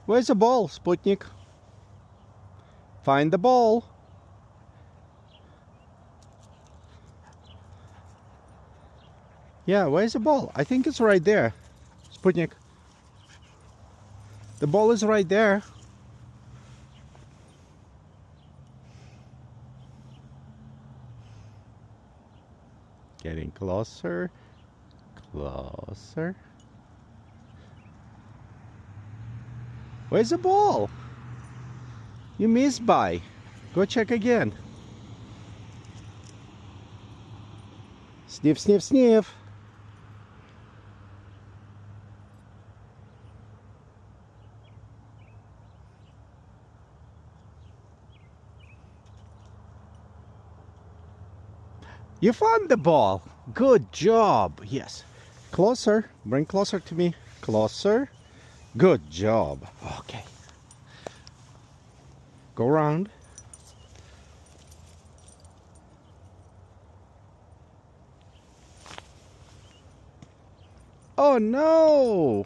Where's the ball, Sputnik? Find the ball. Yeah, where's the ball? I think it's right there, Sputnik. The ball is right there. Getting closer, closer. Where's the ball? You missed by. Go check again. Sniff, sniff, sniff. You found the ball. Good job. Yes. Closer. Bring closer to me. Closer. Good job. Okay. Go around. Oh no!